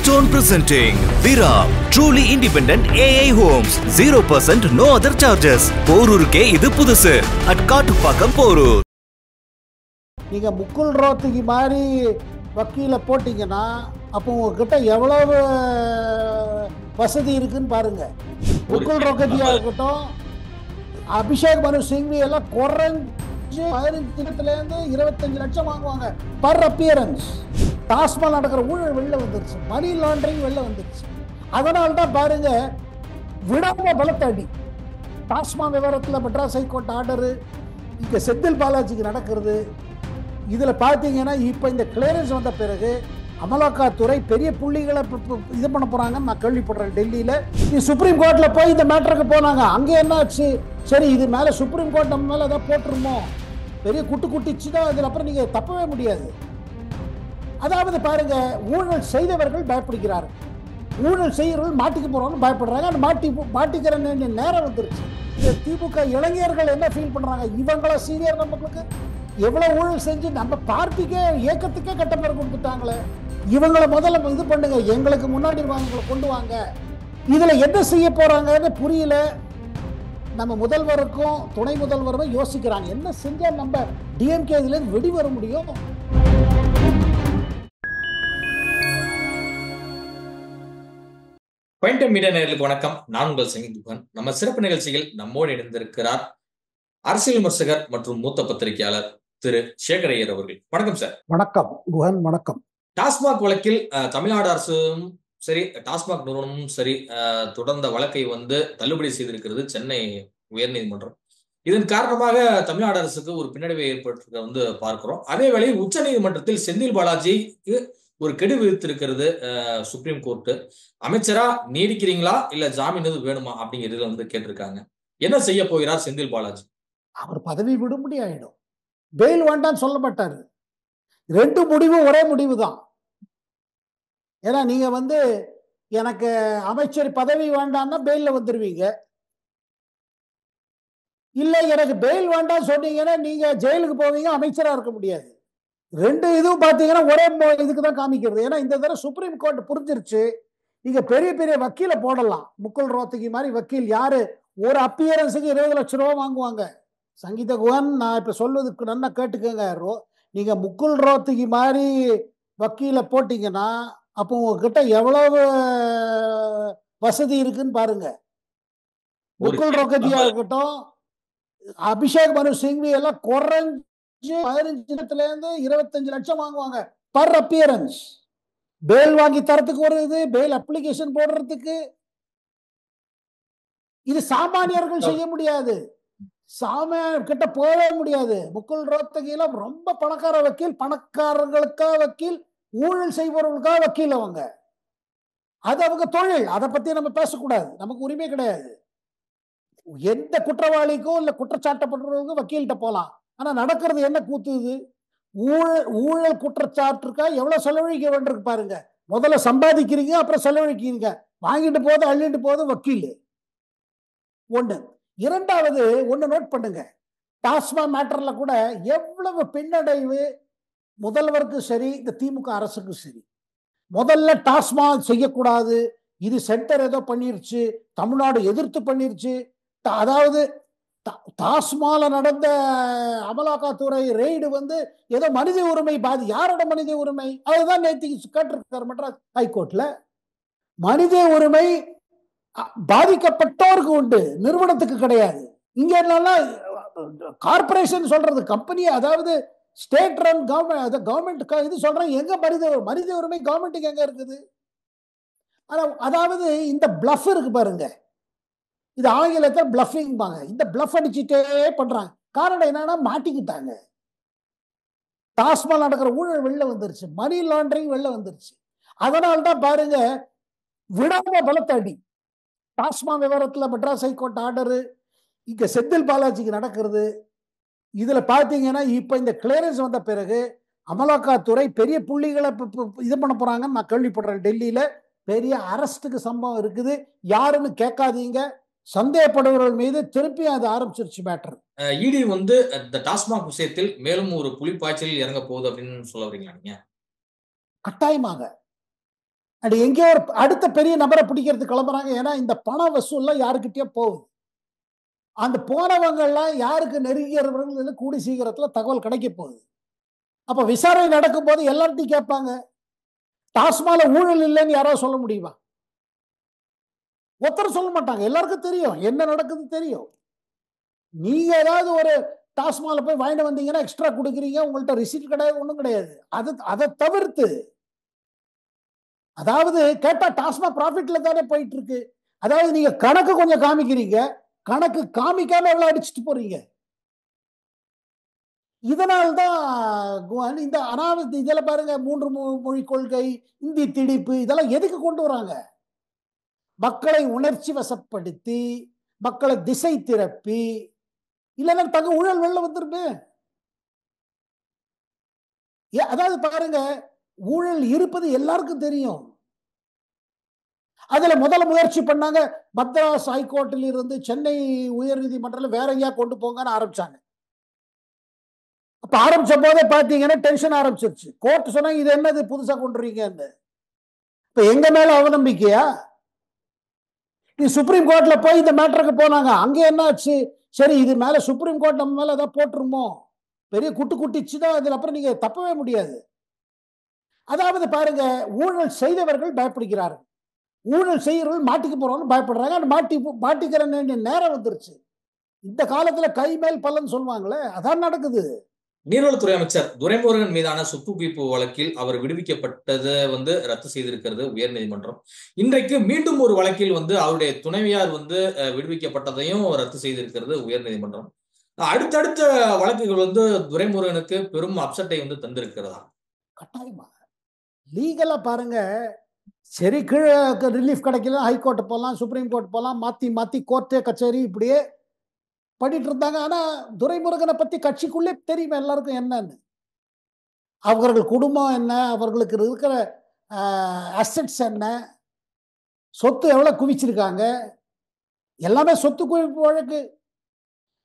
Milestone presenting Vira, truly independent AI homes. 0% no other charges. போரூருக்கே இது புதுசு. at Kattupakkam Porur. நீங்க முக்குல் ரோத்துக்கு மாதிரி வக்கீல போட்டீங்கன்னா அப்போ உங்ககிட்ட எவ்வளவு வசதி இருக்குன்னு பாருங்க. முக்குல் ரோக்கத்தியா இருக்கட்டும், அபிஷேக் மனு சிங்வி எல்லாம் குறைஞ்சு 15 25 லட்சம் வாங்குவாங்க பர் அப்பியரன்ஸ். டாஸ்மால் நடக்கிற ஊழல் வெளில வந்துருச்சு, மணி லாண்டரிங் வெளில வந்துருச்சு. அதனால தான் பாருங்க விடாம பலத்தடி டாஸ்மாக் விவரத்தில் மெட்ராஸ் ஹைகோர்ட் ஆர்டரு, இங்கே செந்தில் பாலாஜிக்கு நடக்கிறது. இதில் பார்த்தீங்கன்னா இப்போ இந்த கிளியரன்ஸ் வந்த பிறகு அமலாக்கத்துறை பெரிய புள்ளிகளை இது பண்ண போகிறாங்கன்னு நான் கேள்விப்படுறேன். டெல்லியில் சுப்ரீம் கோர்ட்டில் போய் இந்த மேட்டருக்கு போனாங்க. அங்கே என்ன ஆச்சு, சரி இது மேலே சுப்ரீம் கோர்ட் நம்ம மேலே ஏதாவது போட்டுருமோ, பெரிய குட்டிச்சுன்னா அதில் அப்புறம் நீங்கள் தப்பவே முடியாது. அதாவது பாருங்க, ஊழல் செய்தவர்கள் பயப்படுகிறார்கள், ஊழல் செய்கிறவர்கள் மாட்டிக்க போறவங்க பயப்படுறாங்க. அந்த மாட்டிக்கிற நேரம் வந்துருச்சு. திமுக இளைஞர்கள் என்ன ஃபீல் பண்றாங்க, இவங்கள சீனியர் நம்மளுக்கு எவ்வளவு ஊழல் செஞ்சு நம்ம பார்ட்டிக்கே இயக்கத்துக்கே கட்டப்பேர் கொடுத்துட்டாங்களே, இவங்களை முதல்ல இது பண்ணுங்க, எங்களுக்கு முன்னாடி வாங்க கொண்டு வாங்க. இதுல என்ன செய்ய போறாங்கன்னு புரியல. நம்ம முதல்வருக்கும் துணை முதல்வரும் யோசிக்கிறாங்க, என்ன செஞ்சா நம்ம டிஎம்கே இதுல வெடி வர முடியும். பாயிண்ட் மீடியா நேயர்களுக்கு வணக்கம். நான் உங்கள் சங்கீத். நம்ம சிறப்பு நிகழ்ச்சியில் நம்மோடு இணைந்திருக்கிறார் அரசியல் விமர்சகர் மற்றும் மூத்த பத்திரிகையாளர் திரு சேகர் ஐயர் அவர்கள். வணக்கம் சார். வணக்கம் குஹன். வணக்கம். டாஸ்மாக் வழக்கில் தமிழ்நாடு அரசும் சரி, டாஸ்மாக் நிறுவனமும் சரி, தொடர்ந்த வழக்கை தள்ளுபடி செய்திருக்கிறது சென்னை உயர்நீதிமன்றம். இதன் காரணமாக தமிழ்நாடு அரசுக்கு ஒரு பின்னடைவை ஏற்பட்டு பார்க்கிறோம். அதே வேளையில் உச்ச நீதிமன்றத்தில் செந்தில் பாலாஜிக்கு ஒரு கெடு விதித்திருக்கிறது சுப்ரீம் கோர்ட். அமைச்சரா நீடிக்கிறீங்களா இல்ல ஜாமீன் எதுவும் வேணுமா அப்படிங்கிறதுல கேட்டிருக்காங்க. என்ன செய்ய போகிறார் செந்தில் பாலாஜி? அவர் பதவி விடுமுடி ஆயிடும், பெயில் வேண்டான்னு சொல்ல மாட்டாரு. ரெண்டு முடிவும் ஒரே முடிவு தான். ஏன்னா நீங்க எனக்கு அமைச்சர் பதவி வேண்டாம்னா பெயில்ல வந்துருவீங்க, இல்ல எனக்கு பெயில் வேண்டாம் சொன்னீங்கன்னா நீங்க ஜெயிலுக்கு போவீங்க, அமைச்சரா இருக்க முடியாது. ரெண்டு இதுவும் பாத்தீங்கன்னா ஒரே இதுக்கு தான் காமிக்கிறது. ஏன்னா இந்த தடவை சுப்ரீம் கோர்ட் புரிஞ்சிருச்சு, நீங்க பெரிய பெரிய வக்கீல போடலாம். முக்குல் ரோத்தகி மாதிரி வக்கீல் யாரு ஒரு அப்பியரன்ஸுக்கு 20 லட்சம் ரூபாய் வாங்குவாங்க. சங்கீத குஹன், நான் இப்ப சொல்வதுக்கு நல்லா கேட்டுக்கோங்க. நீங்க முக்குல் ரோத்தகி மாதிரி வக்கீல போட்டீங்கன்னா அப்போ உங்ககிட்ட எவ்வளவு வசதி இருக்குன்னு பாருங்க. முக்குல் ரோக்கத்தியா இருக்கட்டும், அபிஷேக் மனு சிங்வி எல்லாம் குறைஞ்சு 15 25 லட்சம் வாங்குவாங்க பர் அப்பியரன்ஸ். பேல் வாங்கி தரத்துக்கு ஒரு இது, பேல் அப்ளிகேஷன் போடுறதுக்கு. இது சாமானியர்கள் செய்ய முடியாது, சாமானியர் கிட்ட போகவே முடியாது. முக்குல் ரோத்தகில ரொம்ப பணக்கார வக்கீல், பணக்காரர்களுக்காக வக்கீல், ஊழல் செய்பவர்களுக்காக வக்கீல். அவங்க அது அவங்க தொழில், அதை பத்தி நம்ம பேசக்கூடாது, நமக்கு உரிமை கிடையாது. எந்த குற்றவாளிக்கும் இல்ல குற்றச்சாட்டப்படுறவங்க வக்கீல்கிட்ட போலாம். ஆனா நடக்கிறது என்ன கூத்துது, ஊழல் குற்றச்சாட்டுக்கா எவ்வளவு செலவழிக்க வேண்டியிருக்கு பாருங்க. முதல்ல சம்பாதிக்கிறீங்க, அப்புறம் செலவழிக்கிறீங்க, வாங்கிட்டு போது அள்ளிட்டு போது வக்கீல். ஒண்ணு. இரண்டாவது ஒண்ணு நோட் பண்ணுங்க, டாஸ்மாக் மேட்டர்ல கூட எவ்வளவு பின்னடைவு முதல்வருக்கு சரி, இந்த திமுக அரசுக்கு சரி. முதல்ல டாஸ்மாக் செய்யக்கூடாது, இது சென்டர் ஏதோ பண்ணிருச்சு, தமிழ்நாடு எதிர்த்து பண்ணிருச்சு. அதாவது டாஸ்மால நடந்த அமலாக்கத்துறை ரெய்டு ஏதோ மனித உரிமை யாரோட மனித உரிமை, அதுதான் நேற்று கேட்டிருக்காரு மெட்ராஸ் ஹைகோர்ட்ல. மனித உரிமை பாதிக்கப்பட்டோருக்கு உண்டு, நிறுவனத்துக்கு கிடையாது. இங்க என்னன்னா கார்பரேஷன் சொல்றது, கம்பெனி, அதாவது ஸ்டேட் ரன் கவர்மெண்ட் இது சொல்றேன். எங்க மனித உரிமை கவர்மெண்ட்டுக்கு எங்க இருக்குது? அதாவது இந்த பிளஃப் இருக்கு பாருங்க, இது ஆங்கிலத்தில் பிளஃபிங் பாங்க. இந்த பிளஃப் அடிச்சுட்டே பண்றாங்க. காரணம் என்னன்னா மாட்டிக்கிட்டாங்க. டாஸ்மாக் நடக்கிற ஊழல் வெளில வந்துருச்சு, மணி லாண்டரிங் வெளில வந்துருச்சு. அதனால தான் பாருங்க விடாம பலத்தடி டாஸ்மாக் விவரத்தில் மெட்ராஸ் ஹைகோர்ட் ஆர்டரு, இங்க செந்தில் பாலாஜிக்கு நடக்கிறது. இதுல பாத்தீங்கன்னா இப்ப இந்த கிளியரன்ஸ் வந்த பிறகு அமலாக்கத்துறை பெரிய புள்ளிகளை இது பண்ண போறாங்கன்னு நான் கேள்விப்படுறேன். டெல்லியில பெரிய அரஸ்டுக்கு சம்பவம் இருக்குது. யாருன்னு கேட்காதீங்க, சந்தேகப்படுபவர்கள் மீது திருப்பி அது ஆரம்பிச்சிருச்சு மேட்டர். இடி இந்த டாஸ்மாக் விஷயத்தில் மேலும் ஒரு புலிப்பாய்ச்சலில் இறங்க போகுது அப்படின்னு சொல்ல வரீங்களா நீங்க? கட்டாயமாக அது எங்கேயோ ஒரு அடுத்த பெரிய நபரை பிடிக்கிறதுக்கு கிளம்புறாங்க. ஏன்னா இந்த பண வசூல்லாம் யாருக்கிட்டயோ போகுது. அந்த போனவங்கெல்லாம் யாருக்கு நெருங்கியவர்கள் கூடி சீக்கிரத்துல தகவல் கிடைக்க போகுது. அப்ப விசாரணை நடக்கும் போது எல்லார்ட்டையும் கேட்பாங்க, டாஸ்மால ஊழல் இல்லைன்னு யாராவது சொல்ல முடியுமா? ஒருத்தர் சொல்ல மாட்டாங்க. எல்லாருக்கும் தெரியும் என்ன நடக்குது தெரியும். நீங்க ஏதாவது ஒரு டாஸ்மால போய் வாங்கிட்டு வந்தீங்கன்னா எக்ஸ்ட்ரா கொடுக்குறீங்க, உங்கள்ட்ட ரிசீட் கிடையாது, ஒன்றும் கிடையாது. அதை தவிர்த்து, அதாவது கேட்டா டாஸ்மாக் ப்ராஃபிட்ல தானே போயிட்டு இருக்கு. அதாவது நீங்க கணக்கு கொஞ்சம் காமிக்கிறீங்க, கணக்கு காமிக்காம எவ்வளவு அடிச்சுட்டு போறீங்க. இதனால்தான் இந்த அனாவசிய இதெல்லாம் பாருங்க, 3 மொழி கொள்கை, இந்தி திணிப்பு, இதெல்லாம் எதுக்கு கொண்டு வராங்க? மக்களை உணர்ச்சி வசப்படுத்தி, மக்களை திசை திரப்பி, இல்லைன்னா தங்க ஊழல் வெள்ள வந்துருமே. அதாவது பாருங்க, ஊழல் இருப்பது எல்லாருக்கும் தெரியும். அதுல முதல்ல முயற்சி பண்ணாங்க, மദ്രാஸ் ஹைகோர்ட்டில் இருந்து சென்னை உயர் நீதிமன்றத்தில் வேற எங்கேயா கொண்டு போங்கன்னு ஆரம்பிச்சாங்க. அப்ப ஆரம்பிச்ச போதே பாத்தீங்கன்னா டென்ஷன் ஆரம்பிச்சிருச்சு. கோர்ட் சொன்னாங்க, இது என்னது புதுசா கொண்டுறீங்கன்னு. இப்ப எங்க மேல அவநம்பிக்கையா? இது சுப்ரீம் கோர்ட்ல போய் இந்த மேட்டருக்கு போனாங்க. அங்க என்ன ஆச்சு? சரி, இது மேல சுப்ரீம் கோர்ட் நம்ம மேல ஏதாவது போட்டுருமோ, பெரிய குட்டு குட்டிச்சுதான். அதுல அப்புறம் நீங்க தப்பவே முடியாது. அதாவது பாருங்க, ஊழல் செய்தவர்கள் பயப்படுகிறார்கள், ஊழல் செய்யறவர்கள் மாட்டிக்க போறவங்க பயப்படுறாங்க. மாட்டிக்கிற நேரம் வந்துருச்சு. இந்த காலத்துல கை மேல் பலன் சொல்லுவாங்களே, அதான் நடக்குது. நீர்வளத்துறை அமைச்சர் துரைமுருகன் மீதான சொத்து குவிப்பு வழக்கில் அவர் விடுவிக்கப்பட்டதை ரத்து செய்திருக்கிறது உயர்நீதிமன்றம். இன்றைக்கு மீண்டும் ஒரு வழக்கில் அவருடைய துணைவியார் விடுவிக்கப்பட்டதையும் ரத்து செய்திருக்கிறது உயர்நீதிமன்றம். அடுத்தடுத்த வழக்குகள் துரைமுருகனுக்கு பெரும் அப்செட்டை தந்திருக்கிறதா? கட்டாயமா லீகலா பாருங்க. சரி, கீழே ரிலீஃப் கிடைக்கல, ஹைகோர்ட் போகலாம், சுப்ரீம் கோர்ட் போகலாம், மாத்தி மாத்தி கோர்ட்டு கச்சேரி இப்படியே பண்ணிட்டு இருந்தாங்க. ஆனா துரைமுருகனை பத்தி கட்சிக்குள்ளே தெரியும் எல்லாருக்கும் என்னன்னு. அவர்கள் குடும்பம் என்ன, அவர்களுக்கு இருக்கிற அசெட்ஸ் என்ன, சொத்து எவ்வளவு குவிச்சிருக்காங்க, எல்லாமே சொத்து குவிப்பு வழக்கு.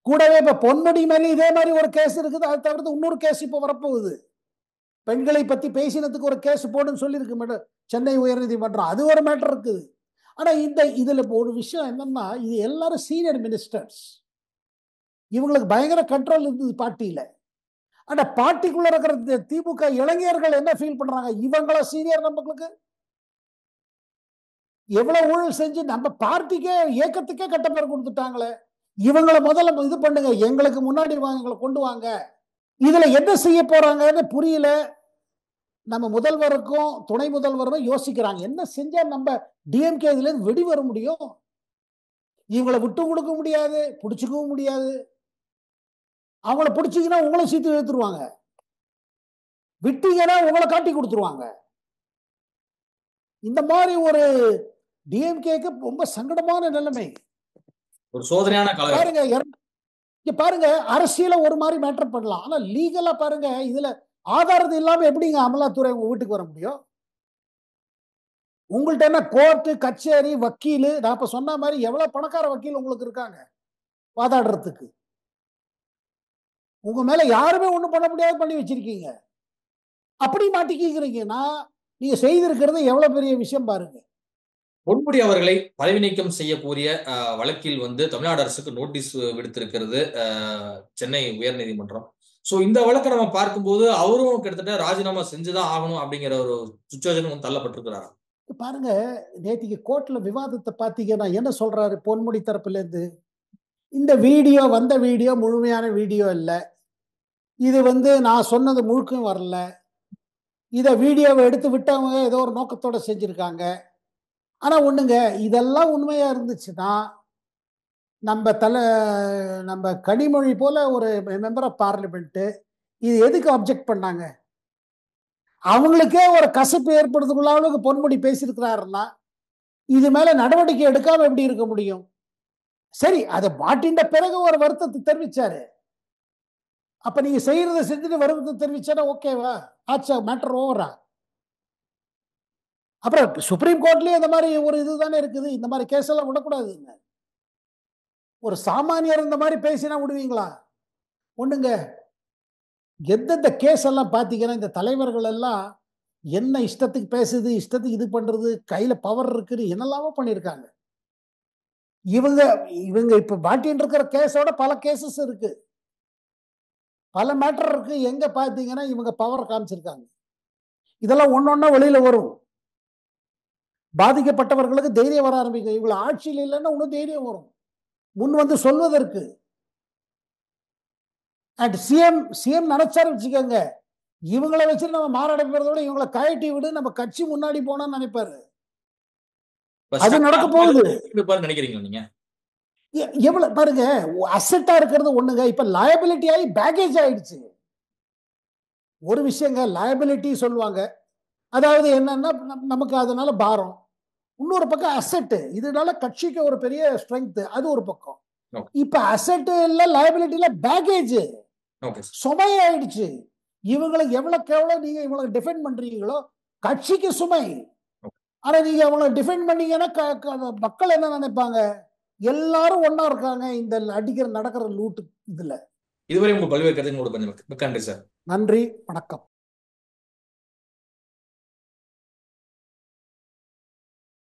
கூடவே இப்ப பொன்முடி மேலே இதே மாதிரி ஒரு கேஸ் இருக்குது. அதை தவிர்த்து இன்னொரு கேஸ் இப்போ வரப்போகுது. பெண்களை பத்தி பேசினதுக்கு ஒரு கேஸ் போடுன்னு சொல்லியிருக்கு சென்னை உயர்நீதிமன்றம். அது ஒரு மேட்டர் இருக்குது. ஆனா இதுல ஒரு விஷயம் என்னன்னா, இது எல்லாரும் சீனியர் மினிஸ்டர்ஸ், இவங்களுக்கு பயங்கர கண்ட்ரோல் இருந்தது பார்ட்டியில. ஆனா பார்ட்டிக்குள்ள இருக்கிற திமுக இளைஞர்கள் என்ன ஃபீல் பண்றாங்க, இவங்கள சீனியர், நம்மளுக்கு எவ்வளவு ஊழல் செஞ்சு நம்ம பார்ட்டிக்கே இயக்கத்துக்கே கட்ட பேர் கொடுத்துட்டாங்களே, இவங்களை முதல்ல இது பண்ணுங்க, எங்களுக்கு முன்னாடி வாங்க, எங்களை கொண்டு வாங்க. இதுல என்ன செய்ய போறாங்கன்னு புரியல. நம்ம முதல்வருக்கும் துணை முதல்வரும் யோசிக்கிறாங்க, என்ன செஞ்சா நம்ம டிஎம்கே இதுல இருந்து வெடி வர முடியும். இவங்களை விட்டு கொடுக்க முடியாது, பிடிச்சிக்கவும் முடியாது. அவங்கள பிடிச்சிங்கன்னா உங்களை சீட்டு எடுத்துருவாங்க, விட்டீங்கன்னா உங்களை காட்டி கொடுத்துருவாங்க. இந்த மாதிரி ஒரு டிஎம்கேக்கு ரொம்ப சங்கடமான நிலைமை, ஒரு சோதனையான பாருங்க. பாருங்க, அரசியல ஒரு மாதிரி மேட்டர் பண்ணலாம், ஆனா லீகலா பாருங்க, இதுல ஆதாரத்தை இல்லாம எப்படிங்க அமலாத்துறை உங்க வீட்டுக்கு வர முடியும்? உங்கள்ட்ட என்ன கோர்ட்டு கச்சேரி வக்கீல், நான் இப்ப சொன்ன மாதிரி எவ்வளவு பணக்கார வக்கீல் உங்களுக்கு இருக்காங்க வாதாடுறதுக்கு. உங்க மேல யாருமே ஒண்ணும் பண்ண முடியாது பண்ணி வச்சிருக்கீங்க. அப்படி மாட்டிக்கிறீங்கன்னா நீங்க செய்திருக்கிறது எவ்வளவு பெரிய விஷயம் பாருங்க. பொன்முடி அவர்களை பதவி நீக்கம் செய்யக்கூடிய வழக்கில் தமிழ்நாடு அரசுக்கு நோட்டீஸ் விடுத்திருக்கிறது சென்னை உயர்நீதிமன்றம். சோ இந்த வழக்கை நம்ம பார்க்கும்போது அவரும் கிட்டத்தட்ட ராஜினாமா செஞ்சுதான் ஆகணும் அப்படிங்கிற ஒரு சுச்சுவேஷன் தள்ளப்பட்டிருக்கிறார். பாருங்க, நேற்றுக்கு கோர்ட்ல விவாதத்தை பார்த்தீங்கன்னா என்ன சொல்றாரு பொன்முடி தரப்புல இருந்து, இந்த வீடியோ வந்த வீடியோ முழுமையான வீடியோ இல்லை, இது நான் சொன்னது முழுக்கும் வரல, இதை வீடியோவை எடுத்து விட்டவங்க ஏதோ ஒரு நோக்கத்தோட செஞ்சிருக்காங்க. ஆனா ஒண்ணுங்க, இதெல்லாம் உண்மையா இருந்துச்சுன்னா நம்ம கனிமொழி போல ஒரு மெம்பர் ஆஃப் பார்லிமெண்ட் இது எதுக்கு அப்செக்ட் பண்ணாங்க? அவங்களுக்கே ஒரு கசப்பு ஏற்படுறதுக்குள்ள அளவுக்கு பொன்முடி பேசியிருக்கிறாருன்னா இது மேல நடவடிக்கை எடுக்காம எப்படி இருக்க முடியும்? சரி, அதை மாட்டின்ற பிறகு ஒரு வருத்தத்தை தெரிவிச்சாரு. அப்ப நீங்க செய்யறதை செஞ்சுட்டு வருத்தத்தை தெரிவிச்சா ஓகேவா? ஆச்சா, மேட்டர் ஓவரா? அப்புறம் சுப்ரீம் கோர்ட்லயே இந்த மாதிரி ஒரு இதுதானே இருக்குது, இந்த மாதிரி கேஸ் எல்லாம் விடக்கூடாதுங்க. ஒரு சாமானியர் இந்த மாதிரி பேசினா விடுவீங்களா? ஒண்ணுங்க, எந்தெந்த கேஸ் எல்லாம் பாத்தீங்கன்னா இந்த தலைவர்கள் எல்லாம் என்ன இஷ்டத்துக்கு பேசுது, இஷ்டத்துக்கு இது பண்றது, கையில பவர் இருக்குது, என்னெல்லாமோ பண்ணியிருக்காங்க. இவங்க இவங்க இப்ப மாட்டின்னு இருக்கிற கேஸோட பல கேசஸ் இருக்கு, பல மேட்டர் இருக்கு. எங்க பாத்தீங்கன்னா இவங்க பவர் காமிச்சிருக்காங்க. இதெல்லாம் ஒன்னொன்னா வெளியில வரும். பாதிக்கப்பட்டவர்களுக்கு தைரியம் வர ஆரம்பிக்கும். இவங்க ஆட்சியில் இல்லைன்னா இன்னும் தைரியம் வரும் முன் வந்து சொல்வதற்கு. அண்ட் சிஎம் நினைச்சாரு வச்சுக்கோங்க, இவங்களை வச்சு நம்ம மாநாடு போறதை விட இவங்களை கழட்டி விடு, நம்ம கட்சி முன்னாடி போனோம்னு நினைப்பாரு. அது நடக்க போகுது. நினைக்கிறீங்களா நீங்க? எவ்வளவு பாருங்க, அசெட்டா இருக்கிறது ஒண்ணுங்க, இப்ப லயபிலிட்டி ஆகி பேக்கேஜ் ஆயிடுச்சு. ஒரு விஷயங்க லயபிலிட்டி சொல்லுவாங்க, அதாவது என்னன்னா நமக்கு அதனால பாரம். இன்னொரு பக்கம் அசெட், இதனால கட்சிக்கு ஒரு பெரிய ஸ்ட்ரெங்க், அது ஒரு பக்கம். இப்ப அசெட் இல்ல லயபிலிட்டி இல்ல பேக்கேஜ் சுமை ஆயிடுச்சு. இவங்களுக்கு எவ்வளவுக்கு எவ்வளவு நீங்க இவங்களுக்கு டிஃபெண்ட் பண்றீங்களோ கட்சிக்கு சுமை. ஆனா நீங்க அவங்களை டிஃபெண்ட் பண்ணீங்கன்னா மக்கள் என்ன நினைப்பாங்க, எல்லாரும் ஒன்னா இருக்காங்க இந்த அடிக்கிற நடக்கிற லூட்டு இதுல. இதுவரை உங்க பல்வேறு கருத்துக்களோட நன்றி சார். நன்றி, வணக்கம்.